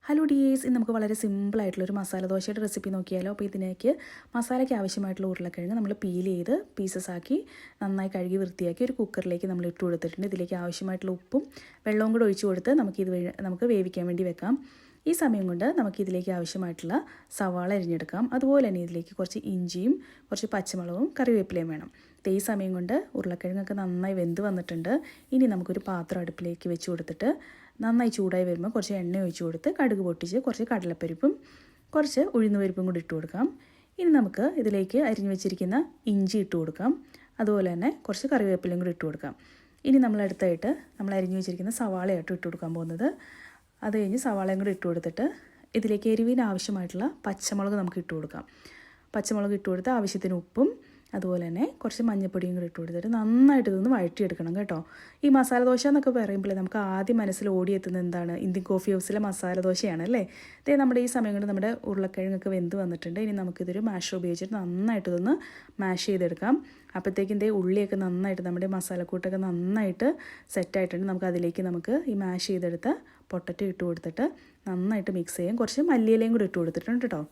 Hello dears, ഇന്ന് നമുക്ക് വളരെ സിമ്പിളായിട്ടുള്ളൊരു മസാല ദോശയുടെ റെസിപ്പി നോക്കിയാലോ. അപ്പോൾ ഇതിലേക്ക് മസാലയ്ക്ക് ആവശ്യമായിട്ടുള്ള ഉരുളക്കിഴങ്ങ് നമ്മൾ പീൽ ചെയ്ത് പീസസ് ആക്കി നന്നായി കഴുകി വൃത്തിയാക്കി ഒരു കുക്കറിലേക്ക് നമ്മൾ ഇട്ട് കൊടുത്തിട്ടുണ്ട്. ഇതിലേക്ക് ആവശ്യമായിട്ടുള്ള ഉപ്പും വെള്ളവും കൂടെ ഒഴിച്ച് കൊടുത്ത് നമുക്ക് വേവിക്കാൻ വേണ്ടി വെക്കാം. ഈ സമയം കൊണ്ട് നമുക്കിതിലേക്ക് ആവശ്യമായിട്ടുള്ള സവാള അരിഞ്ഞെടുക്കാം. അതുപോലെ തന്നെ ഇതിലേക്ക് കുറച്ച് ഇഞ്ചിയും കുറച്ച് പച്ചമുളകും കറിവേപ്പിലയും വേണം. ഈ സമയം കൊണ്ട് ഉരുളക്കിഴങ്ങൊക്കെ നന്നായി വെന്ത് വന്നിട്ടുണ്ട്. ഇനി നമുക്കൊരു പാത്രം അടുപ്പിലേക്ക് വെച്ച് കൊടുത്തിട്ട് നന്നായി ചൂടായി വരുമ്പോൾ കുറച്ച് എണ്ണ ഒഴിച്ച് കൊടുത്ത് കടുക് പൊട്ടിച്ച് കുറച്ച് കടലപ്പരിപ്പും കുറച്ച് ഉഴുന്നുപരിപ്പും കൂടി ഇട്ട് കൊടുക്കാം. ഇനി നമുക്ക് ഇതിലേക്ക് അരിഞ്ഞു വെച്ചിരിക്കുന്ന ഇഞ്ചി ഇട്ട് കൊടുക്കാം. അതുപോലെ തന്നെ കുറച്ച് കറിവേപ്പിലയും കൂടി ഇട്ട് കൊടുക്കാം. ഇനി നമ്മൾ അരിഞ്ഞു വെച്ചിരിക്കുന്ന സവാളയായിട്ട് ഇട്ട് കൊടുക്കാൻ പോകുന്നത്. അത് കഴിഞ്ഞ് സവാളയും കൂടി ഇട്ട് കൊടുത്തിട്ട് ഇതിലേക്ക് എരിവിന് ആവശ്യമായിട്ടുള്ള പച്ചമുളക് നമുക്ക് ഇട്ട് കൊടുക്കാം. പച്ചമുളക് ഇട്ട് കൊടുത്ത് ആവശ്യത്തിന് ഉപ്പും അതുപോലെ തന്നെ കുറച്ച് മഞ്ഞൾപ്പൊടിയും കൂടി ഇട്ട് കൊടുത്തിട്ട് നന്നായിട്ട് ഇതൊന്ന് വഴറ്റിയെടുക്കണം കേട്ടോ. ഈ മസാല ദോശ എന്നൊക്കെ പറയുമ്പോൾ നമുക്ക് ആദ്യം മനസ്സിൽ ഓടിയെത്തുന്നത് എന്താണ്? ഇന്ത്യൻ കോഫി ഹൗസിലെ മസാല ദോശയാണ് അല്ലേ. നമ്മുടെ ഈ സമയം കൊണ്ട് നമ്മുടെ ഉരുളക്കിഴങ്ങൊക്കെ വെന്ത് വന്നിട്ടുണ്ട്. ഇനി നമുക്കിതൊരു മാഷർ ഉപയോഗിച്ചിട്ട് നന്നായിട്ട് ഇതൊന്ന് മാഷ് ചെയ്തെടുക്കാം. അപ്പോഴത്തേക്കും ഉള്ളിയൊക്കെ നന്നായിട്ട് നമ്മുടെ മസാലക്കൂട്ടൊക്കെ നന്നായിട്ട് സെറ്റായിട്ടുണ്ട്. നമുക്ക് ഈ മാഷ് ചെയ്തെടുത്ത പൊട്ടറ്റോ ഇട്ട് കൊടുത്തിട്ട് നന്നായിട്ട് മിക്സ് ചെയ്യാം. കുറച്ച് മല്ലിയിലയും കൂടി ഇട്ട് കൊടുത്തിട്ടുണ്ട് കേട്ടോ.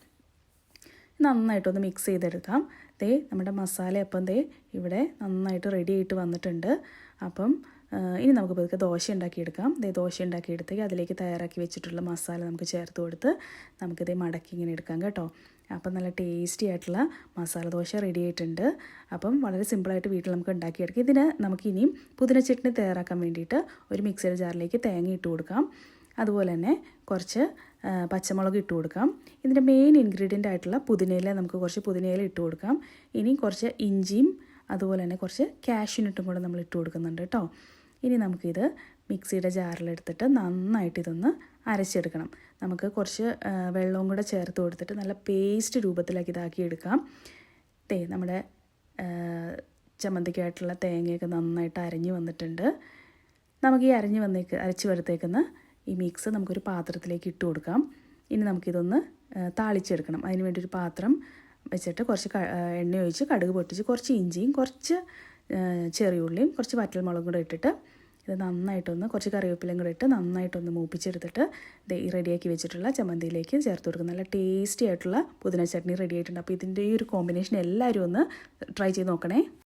നന്നായിട്ടൊന്ന് മിക്സ് ചെയ്തെടുക്കാം. നമ്മുടെ മസാല അപ്പം ഇവിടെ നന്നായിട്ട് റെഡി ആയിട്ട് വന്നിട്ടുണ്ട്. അപ്പം ഇനി നമുക്ക് പതുക്കെ ദോശ ഉണ്ടാക്കിയെടുക്കാം. ദോശ ഉണ്ടാക്കിയെടുത്തേക്ക് അതിലേക്ക് തയ്യാറാക്കി വെച്ചിട്ടുള്ള മസാല നമുക്ക് ചേർത്ത് കൊടുത്ത് നമുക്കിതേ മടക്കി ഇങ്ങനെ എടുക്കാം കേട്ടോ. അപ്പം നല്ല ടേസ്റ്റി ആയിട്ടുള്ള മസാല ദോശ റെഡി ആയിട്ടുണ്ട്. അപ്പം വളരെ സിമ്പിളായിട്ട് വീട്ടിൽ നമുക്ക് ഉണ്ടാക്കിയെടുക്കാം. ഇതിന് നമുക്കിനിയും പുതിന ചട്നി തയ്യാറാക്കാൻ വേണ്ടിയിട്ട് ഒരു മിക്സിയുടെ ജാറിലേക്ക് തേങ്ങ ഇട്ട് കൊടുക്കാം. അതുപോലെ തന്നെ കുറച്ച് പച്ചമുളക് ഇട്ട് കൊടുക്കാം. ഇതിൻ്റെ മെയിൻ ഇൻഗ്രീഡിയൻ്റ് ആയിട്ടുള്ള പുതിനയില നമുക്ക് കുറച്ച് പുതിനയില ഇട്ട് കൊടുക്കാം. ഇനി കുറച്ച് ഇഞ്ചിയും അതുപോലെ തന്നെ കുറച്ച് കാഷ്യൂനട്ടും കൂടെ നമ്മൾ ഇട്ട് കൊടുക്കുന്നുണ്ട് കേട്ടോ. ഇനി നമുക്കിത് മിക്സിയുടെ ജാറിലെടുത്തിട്ട് നന്നായിട്ട് ഇതൊന്ന് അരച്ചെടുക്കണം. നമുക്ക് കുറച്ച് വെള്ളവും കൂടെ ചേർത്ത് കൊടുത്തിട്ട് നല്ല പേസ്റ്റ് രൂപത്തിലാക്കി ഇതാക്കി എടുക്കാം. നമ്മുടെ ചമ്മന്തിക്കായിട്ടുള്ള തേങ്ങയൊക്കെ നന്നായിട്ട് അരഞ്ഞ് വന്നിട്ടുണ്ട്. നമുക്ക് ഈ അരച്ച് വരത്തേക്കുന്ന ഈ മിക്സ് നമുക്കൊരു പാത്രത്തിലേക്ക് ഇട്ട് കൊടുക്കാം. ഇനി നമുക്കിതൊന്ന് താളിച്ചെടുക്കണം. അതിന് വേണ്ടി ഒരു പാത്രം വെച്ചിട്ട് കുറച്ച് എണ്ണ ഒഴിച്ച് കടുക് പൊട്ടിച്ച് കുറച്ച് ഇഞ്ചിയും കുറച്ച് ചെറിയ ഉള്ളിയും കുറച്ച് വറ്റൽമുളകും കൂടെ ഇട്ടിട്ട് ഇത് നന്നായിട്ടൊന്ന് കുറച്ച് കറിവേപ്പിലയും കൂടെ ഇട്ട് നന്നായിട്ടൊന്ന് മൂപ്പിച്ചെടുത്തിട്ട് ഈ റെഡിയാക്കി വെച്ചിട്ടുള്ള ചമ്മന്തിയിലേക്ക് ചേർത്ത് കൊടുക്കും. നല്ല ടേസ്റ്റി ആയിട്ടുള്ള പുതിന ചട്നി റെഡി ആയിട്ടുണ്ട്. അപ്പോൾ ഇതിൻ്റെ ഈ ഒരു കോമ്പിനേഷൻ എല്ലാവരും ഒന്ന് ട്രൈ ചെയ്ത് നോക്കണേ.